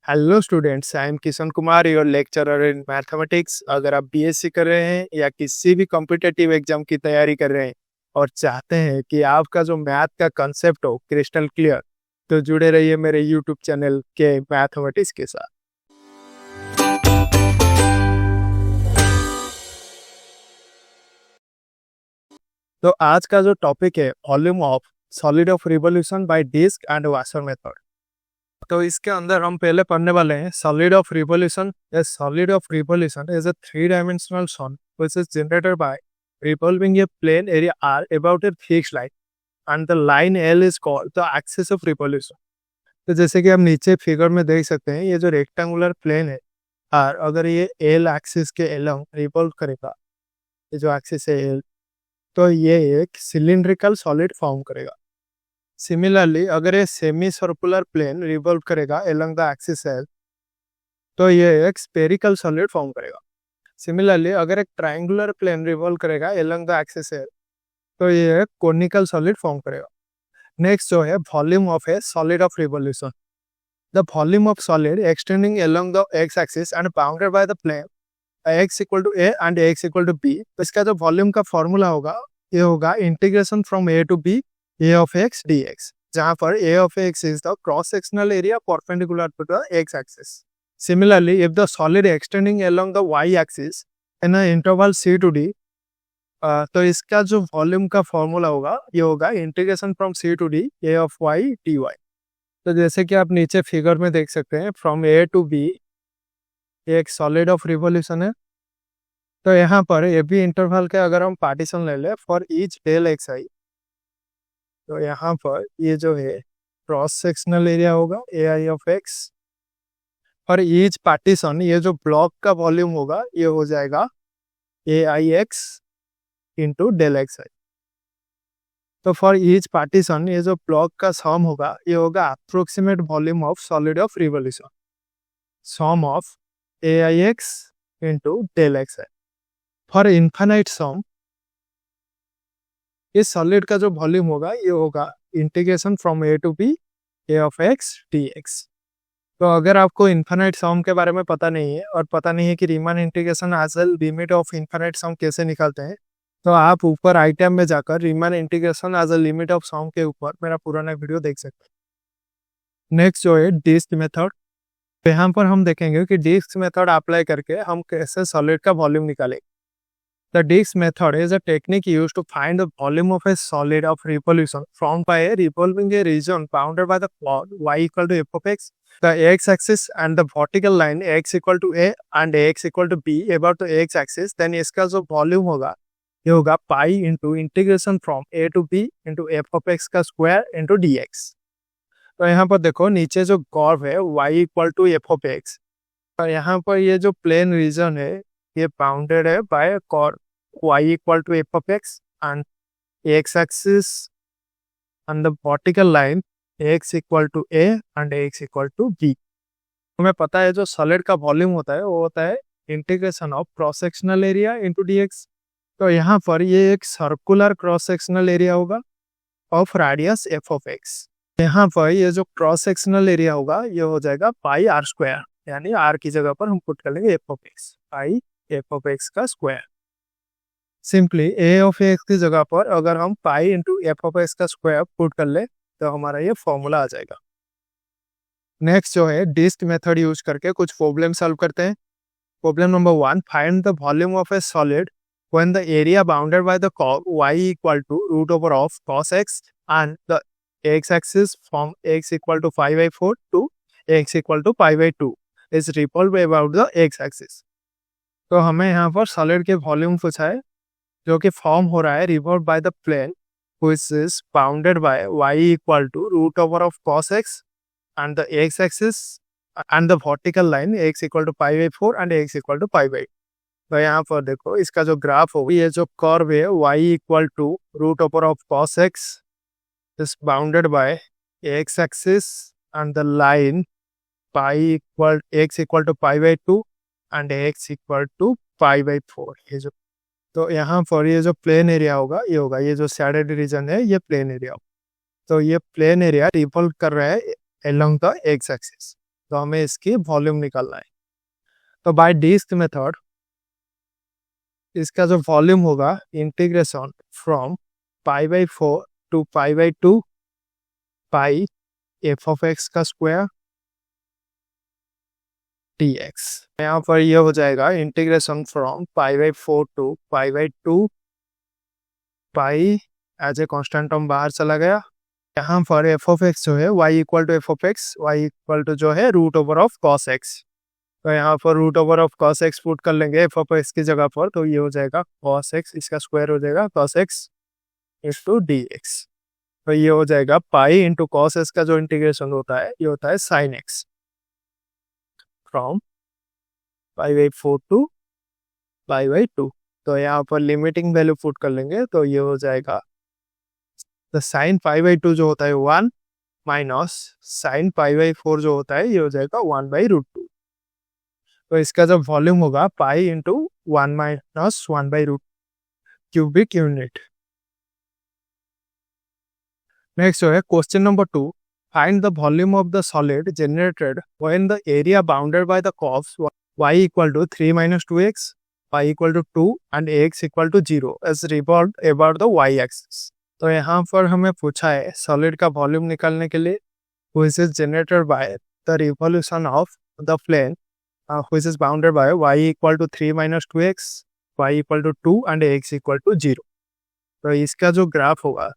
Hello students, I am Kishan Kumar, your lecturer in mathematics. अगर आप BSc कर रहे हैं या किसी भी कॉम्पिटिटिव एग्जाम की तैयारी कर रहे हैं और चाहते हैं कि आपका जो मैथ का कंसेप्ट हो क्रिस्टल क्लियर, तो जुड़े रहिए मेरे यूट्यूब चैनल के मैथमेटिक्स के साथ। तो आज का जो टॉपिक है volume of solid of revolution by disc and washer method. तो इसके अंदर हम पहले पढ़ने वाले हैं solid of revolution. A solid of revolution is a 3-dimensional solid which is generated by revolving a plane area R about a fixed line and the line L is called the axis of revolution। तो जैसे कि हम नीचे figure में देख सकते हैं, ये जो रेक्टेंगुलर प्लेन है R, अगर ये L एक्सिस के अलोंग रिवॉल्व करेगा, ये जो एक्सिस है L, तो ये एक सिलिंड्रिकल सॉलिड फॉर्म करेगा। सिमिलरली अगर ये सेमी सर्कुलर प्लेन रिवॉल्व करेगा अलोंग द एक्सिस एल, तो ये एक स्फेरिकल सॉलिड फॉर्म करेगा। सिमिलरली अगर एक ट्रायंगुलर प्लेन रिवॉल्व करेगा अलोंग द एक्सिस एल, तो ये एक कोनिकल सॉलिड फॉर्म करेगा। नेक्स्ट जो है volume of a solid of revolution. The volume of solid extending along the x axis and bounded by the plane x equal to a and x equal to b. तो इसका जो volume का formula होगा, ये होगा integration from a to b a of x dx, जहां पर a of x is the cross sectional area perpendicular to the x axis. Similarly, if the solid extending along the y axis in an interval c to d, तो इसका जो volume का formula होगा, ये होगा integration from c to d a of y dy। तो जैसे कि आप नीचे फिगर में देख सकते हैं, फ्रॉम a टू b एक सॉलिड ऑफ रिवोल्यूशन है। तो यहाँ पर ए बी इंटरवल के अगर हम पार्टीशन ले ले फॉर ईच डेल एक्स आई, तो यहाँ पर ये जो है क्रॉस सेक्शनल एरिया होगा ए आई ऑफ एक्स, और ईच पार्टीशन, ये जो ब्लॉक का वॉल्यूम होगा, ये हो जाएगा ए i x into del x आई। तो फॉर ईच पार्टीशन ये जो ब्लॉक का सम होगा, ये होगा approximate volume of solid of revolution, sum of a i x into del x i. For infinite sum, इस सॉलिड का जो वॉल्यूम होगा, ये होगा integration from a to b a of x d x. तो अगर आपको इन्फाइनाइट सम के बारे में पता नहीं है और पता नहीं है कि Riemann integration as well limit of infinite sum कैसे निकालते हैं, तो आप ऊपर आइटम में जाकर Riemann integration as a limit of sum के ऊपर मेरा पुराना वीडियो देख सकते हैं। नेक्स्ट जो है डिस्क मेथड। तो यहाँ पर हम देखेंगे कि डिस्क मेथड अप्लाई करके हम कैसे सॉलिड का वॉल्यूम निकालेंगे। The disk method is a technique used to find the volume of a solid of revolution formed by a revolving a region bounded by the chord y equal to f of x, the x-axis and the vertical line x equal to a and x equal to b about the x-axis। Then इसका जो volume होगा, ये होगा pi into integration from a to b into f of x का square into dx। तो यहाँ पर देखो नीचे जो कर्व है y equal to f of x, और यहाँ पर ये जो प्लेन रीजन है, ये बाउंडेड है by curve y equal to f of x and x axis and the vertical line x equal to a and x equal to b। हमें पता है जो सॉलिड का वॉल्यूम होता है, वो होता है integration of cross sectional area into dx। तो यहाँ पर ये एक सर्कुलर क्रॉस सेक्शनल एरिया होगा of radius f of x। यहाँ पर ये जो क्रॉस सेक्शनल एरिया होगा, ये हो जाएगा पाई आर स्क्वायर, यानी r की जगह पर हम पुट कर लेंगे f of x, pi f of x का square. Simply a of x की जगह पर अगर हम pi into f of x का स्क्वायर पुट कर ले, तो हमारा ये फॉर्मूला आ जाएगा। नेक्स्ट जो है डिस्क मेथड यूज करके कुछ प्रॉब्लम सॉल्व करते हैं। Problem number 1, find the volume of a solid when the area bounded by the curve y equal to root over of cos x and the x axis from x equal to 5/4 to x equal to π/2 is revolve about the x axis. तो हमें यहाँ पर solid के volume पूछा है, जो कि form हो रहा है revolve by the plane which is bounded by y equal to root over of cos x and the x axis and the vertical line x equal to π/4 and x equal to π/2। तो यहाँ पर देखो इसका जो graph होगा, ये जो curve है y equal to root over of cos x is bounded by x axis and the line x equal to π/2 and x equal to π/4। ये जो, तो यहाँ पर ये जो प्लेन एरिया होगा, ये होगा ये जो शेडेड रीजन है, ये प्लेन एरिया होगा। तो ये प्लेन एरिया रिवॉल्व कर रहा है अलोंग द एक्स एक्सिस। तो हमें इसकी वॉल्यूम निकालना है। तो बाय डिस्क मेथड इसका जो वॉल्यूम होगा integration from π/4 to π/2 pi f(x) का स्क्वायर dx। यहाँ पर ये हो जाएगा integration from π/4 to π/2 pi as a constant term बाहर चला गया। यहाँ पर f(x) जो है y equal to f(x), y equal to जो है √(cos x). तो यहाँ पर √(cos x) पुट कर लेंगे f(x) की जगह पर, तो ये हो जाएगा cos x, इसका स्क्वायर हो जाएगा cos x इंटू dx। तो ये हो जाएगा पाई इंटू cos x का जो इंटीग्रेशन होता है ये होता है sin x फ्रॉम π/4 टू π/2। तो यहाँ पर लिमिटिंग वैल्यू पुट कर लेंगे, तो ये हो जाएगा तो sin π/2 जो होता है 1 माइनस sin π/4 जो होता है ये हो जाएगा 1/√2। तो इसका जो वॉल्यूम होगा pi into 1 minus 1/√2 cubic unit. Next जो है question number 2, find the volume of the solid generated when the area bounded by the curves y equal to 3 - 2x, y equal to 2 and x equal to 0 as revolved about the y axis. तो यहाँ पर हमें पूछा है solid का volume निकालने के लिए which is generated by the revolution of the plane which is bounded by y equal to 3 - 2x, y equal to 2 and x equal to 0। तो इसका जो ग्राफ होगा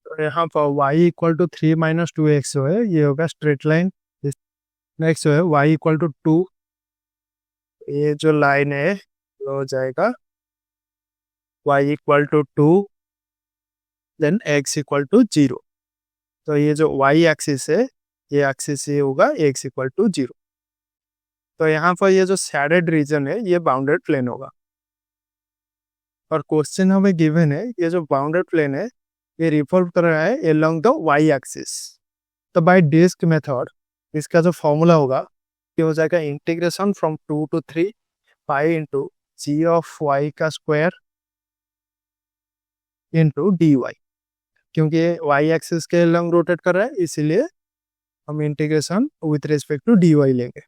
तो यहाँ पर y इक्वल टू 3 - 2x जो है ये होगा स्ट्रेट लाइन। नेक्स्ट जो है y इक्वल टू 2, ये जो लाइन है वो हो जाएगा y equal to 2 then x equal to 0। तो ये जो y एक्सिस है ये एक्सिस ये होगा x इक्वल टू 0। तो यहाँ पर ये जो शेडेड रीजन है ये बाउंडेड प्लेन होगा और क्वेश्चन हमें गिवन है ये जो बाउंडेड प्लेन है ये रिवॉल्व कर रहा है अलोंग द y एक्सिस। तो बाय डिस्क मेथड इसका जो फॉर्मूला होगा ये हो जाएगा integration from 2 to 3 pi into g of y का स्क्वायर इंटू dy। क्योंकि ये y एक्सिस के अलोंग रोटेट कर रहा है इसीलिए हम integration with respect to dy लेंगे।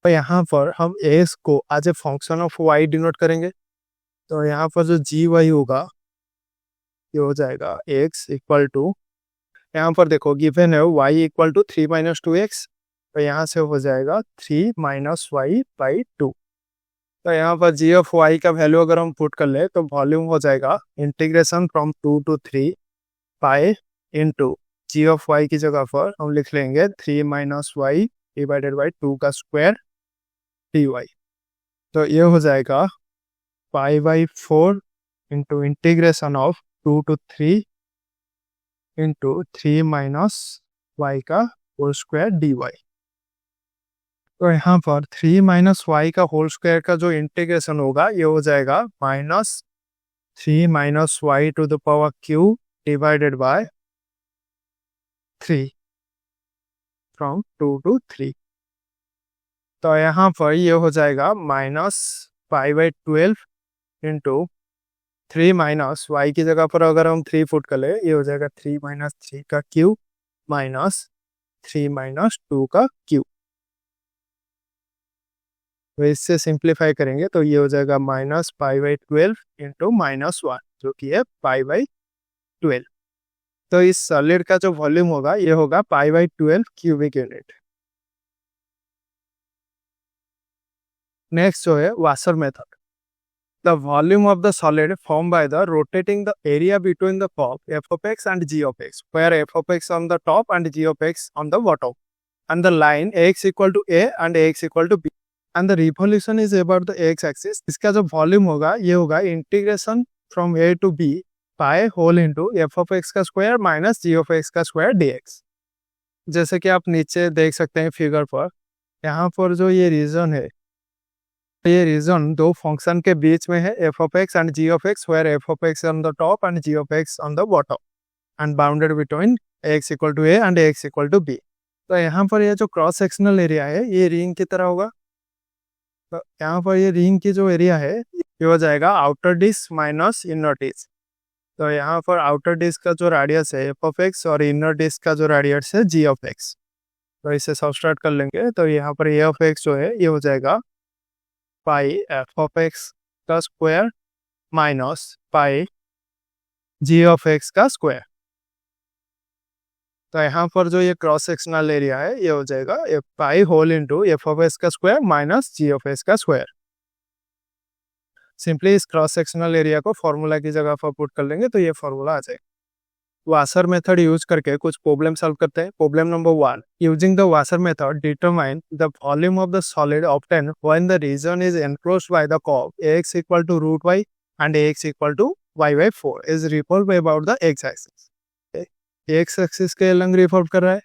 तो यहाँ पर हम s को as a function of y denote करेंगे। तो यहाँ पर जो gy होगा ये हो जाएगा x इक्वल टू, यहाँ पर देखो गिवन है y इक्वल टू 3 - 2x, तो यहाँ से हो जाएगा 3 - y/2। तो यहाँ पर g ऑफ y का वैल्यू अगर हम पुट कर ले तो वॉल्यूम हो जाएगा integration from 2 to 3 pi into g of y की जगह पर हम लिख लेंगे 3 - y डिवाइडेड बाई 2 का स्क्वायर dy। तो ये हो जाएगा π/4 into integration of 2 to 3 into 3 - y का होल स्क्वायर dy। तो यहाँ पर 3 - y का होल स्क्वायर का जो इंटीग्रेशन होगा ये हो जाएगा -3 - y to the power q divided by 3 from 2 to 3। तो यहाँ पर ये हो जाएगा -π/12 इंटू 3 - y की जगह पर अगर हम 3 फुट कर ले ये हो जाएगा 3 - 3 का क्यूब माइनस 3 - 2 का क्यूब। तो इससे सिंप्लीफाई करेंगे तो ये हो जाएगा -π/12 इंटू -1 जो कि है π/12। तो इस सॉलिड का जो वॉल्यूम होगा ये होगा π/12 क्यूबिक यूनिट। नेक्स्ट जो है washer method. The volume of the solid formed by the rotating the area between the curve f(x) and g(x), where f(x) on the top and g(x) on the bottom, and the line x equal to a and x equal to b, and the revolution is about the x axis। इसका जो volume होगा ये होगा integration from a to b pi whole into f(x) का square minus g(x) का square dx। जैसे कि आप नीचे देख सकते हैं फिगर पर, यहाँ पर जो ये रीजन है ये रीजन दो फंक्शन के बीच में है f(x) and g(x), where f(x) on the top and g(x) on the bottom, and bounded between x equal to a and x equal to b। तो यहाँ पर ये जो क्रॉस सेक्शनल एरिया है ये रिंग की तरह होगा। तो यहाँ पर ये रिंग की जो एरिया है ये हो जाएगा outer disc minus inner disc. तो यहाँ पर आउटर डिस्क का जो रेडियस है f(x) और इनर डिस्क का जो रेडियस है g(x). तो इसे सब्सट्रैक्ट कर लेंगे तो यहाँ पर ए ऑफ एक्स जो है ये हो जाएगा पाई एफ ऑफ एक्स का square minus pi g of x का स्क्वायर। तो यहाँ पर जो ये क्रॉस सेक्शनल एरिया है ये हो जाएगा f pi whole into f of x का square minus g of x का स्क्वायर। सिंपली इस क्रॉस सेक्शनल एरिया को फॉर्मूला की जगह पर पुट कर लेंगे तो ये फॉर्मूला आ जाएगा। वासर मेथड यूज करके कुछ प्रॉब्लम सॉल्व करते हैं। Problem number 1, using the washer method determine the volume of the solid obtain when the region is enclosed by the curve ax equal to root y and ax equal to y by 4 is revolve about the x axis. X axis के लंग revolve कर रहा है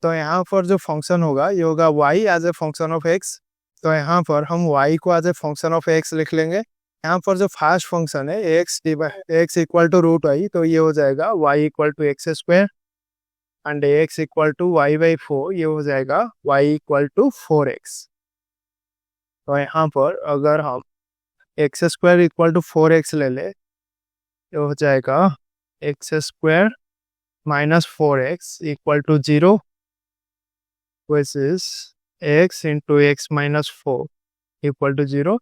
तो यहाँ पर जो function होगा ये होगा y as a function of x। तो यहाँ पर हम y को as a function of x लिख लेंगे। यहाँ पर जो फर्स्ट फंक्शन है x equal to root y तो ये हो जाएगा y equal to x square and x equal to y by 4 ये हो जाएगा y इक्वल टू 4x। तो यहाँ पर अगर हम x square equal to 4x ले ले तो हो जाएगा x square minus 4x equal to 0 which is x into x minus 4 equal to 0.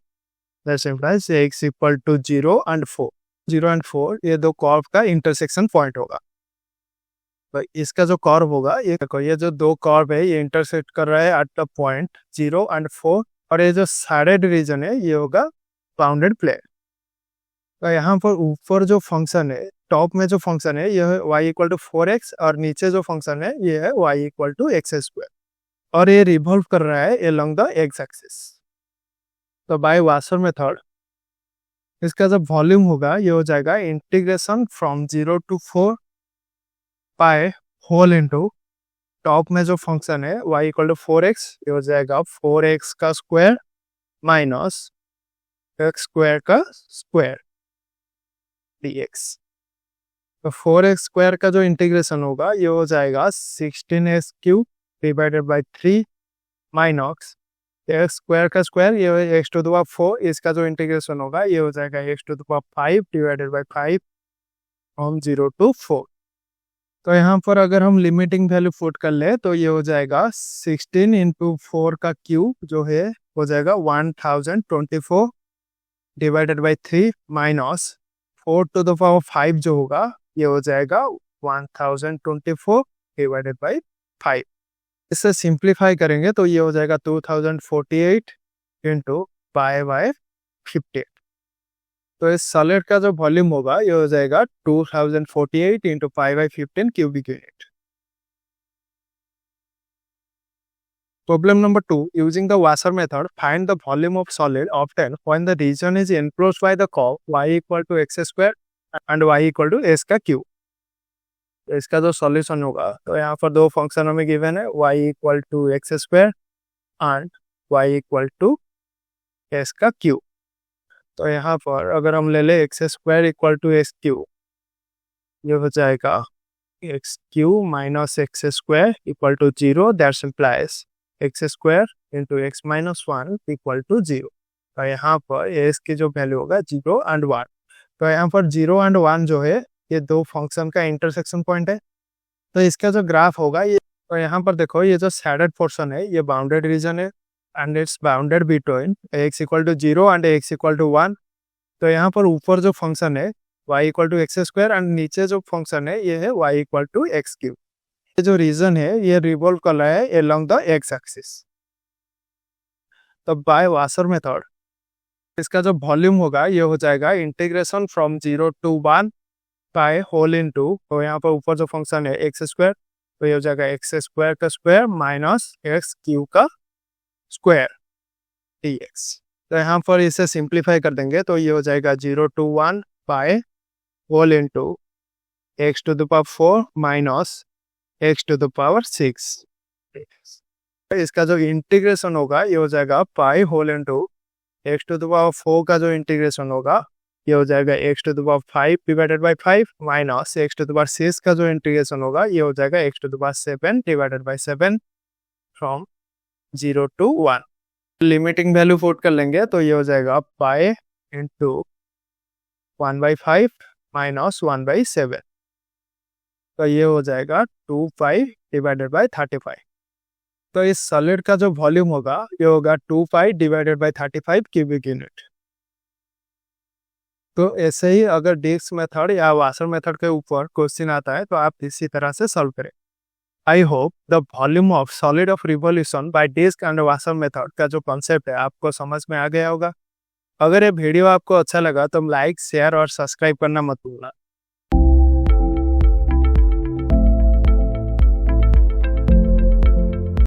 That implies x equal to 0 and 4. 0 and 4 ये दो कर्व का इंटरसेक्शन पॉइंट होगा। तो इसका जो कर्व होगा ये जो दो कर्व है ये इंटरसेक्ट कर रहा है एट द पॉइंट 0 and 4 और ये जो साइडेड रीजन है ये होगा बाउंडेड प्लेन। तो यहाँ पर ऊपर जो फंक्शन है टॉप में जो फंक्शन है यह है y इक्वल टू 4x और नीचे जो फंक्शन है ये है y equal to x square और ये रिवॉल्व कर रहा है अलोंग द एक्स एक्सिस। तो बाय वासर मेथड इसका जो वॉल्यूम होगा ये हो जाएगा integration from 0 to 4 pi whole into top में जो फंक्शन है y इक्वल टू 4x ये हो जाएगा 4x का स्क्वायर माइनस एक्स स्क्वायर का स्क्वायर dx। तो 4x स्क्वायर का जो इंटीग्रेशन होगा ये हो जाएगा 16x cube divided by 3 minus x square का स्क्वायर ये एक्स टू द पावर 4 इसका जो इंटीग्रेशन होगा ये हो जाएगा x to the power 5 divided by 5 from 0 to 4। तो यहाँ पर अगर हम लिमिटिंग वैल्यू पुट कर ले तो ये हो जाएगा 16 इंटू 4 का क्यूब जो है हो जाएगा 1024 divided by 3 minus 4 to the power 5 जो होगा ये हो जाएगा 1024 डिवाइडेड बाय 5। इससे सिंप्लीफाई करेंगे तो ये हो जाएगा 2048 इंटू पाई बाय 58। तो इस सॉलिड का जो वॉल्यूम होगा ये हो जाएगा 2048 into pi by 15 cubic unit. Problem number 2, using the washer method find the volume of solid obtain when the region is enclosed by the curve y equal to x square and y equal to x का cube. तो इसका जो solution होगा तो यहाँ पर दो function हमें गिवन है y equal to x square and y equal to x का क्यूब। तो यहाँ पर अगर हम ले ले x square equal to x cube ये हो जाएगा x cube minus x square equal to 0 that implies x square into x minus 1 equal to 0। तो यहाँ पर एस की जो वैल्यू होगा 0 एंड 1। तो यहाँ पर 0 एंड 1 जो है ये दो फंक्शन का इंटरसेक्शन पॉइंट है। तो इसका जो ग्राफ होगा ये तो यहाँ पर देखो ये जो सैडेड पोर्शन है ये बाउंडेड रीजन है and it's bounded between x equal to 0 and x equal to 1। तो यहाँ पर ऊपर जो फंक्शन है y equal to x square and नीचे जो फंक्शन है ये है y equal to x cube. ये जो रीजन है ये रिवॉल्व कर रहा है अलोंग द एक्स एक्सिस। तो बाय वासर मेथड इसका जो वॉल्यूम होगा ये हो जाएगा integration from 0 to 1 pi whole into तो यहाँ पर ऊपर जो फंक्शन है एक्स स्क्वायर तो ये हो जाएगा एक्स स्क्वायर का स्क्वायर माइनस एक्स क्यूब का स्क्वायर dx। तो यहाँ पर इसे सिंप्लीफाई कर देंगे तो ये हो जाएगा 0 to 1 pi whole into x to the power 4 minus x to the power 6। इसका जो इंटीग्रेशन होगा ये हो जाएगा pi whole into x to the power 4 का जो इंटीग्रेशन होगा ये हो जाएगा x to the power 5 divided by 5 minus x to the power 6 का जो इंटीग्रेशन होगा ये हो जाएगा x to the power 7 divided bye 7 from 0 to 1। Limiting value put कर लेंगे तो ये हो जाएगा पाई इंटू 1/5 माइनस 1/7। तो ये हो जाएगा 2 पाई डिवाइडेड बाय 35। तो इस सॉलिड का जो वॉल्यूम होगा ये होगा 2 पाई डिवाइडेड बाई 35 क्यूबिक यूनिट। तो ऐसे ही अगर डिस्क मेथड या वाशर मेथड के ऊपर क्वेश्चन आता है तो आप इसी तरह से सॉल्व करें। I hope the volume of solid of revolution by disc and washer method का जो कॉन्सेप्ट है आपको समझ में आ गया होगा। अगर ये वीडियो आपको अच्छा लगा तो लाइक, शेयर और सब्सक्राइब करना मत भूलना।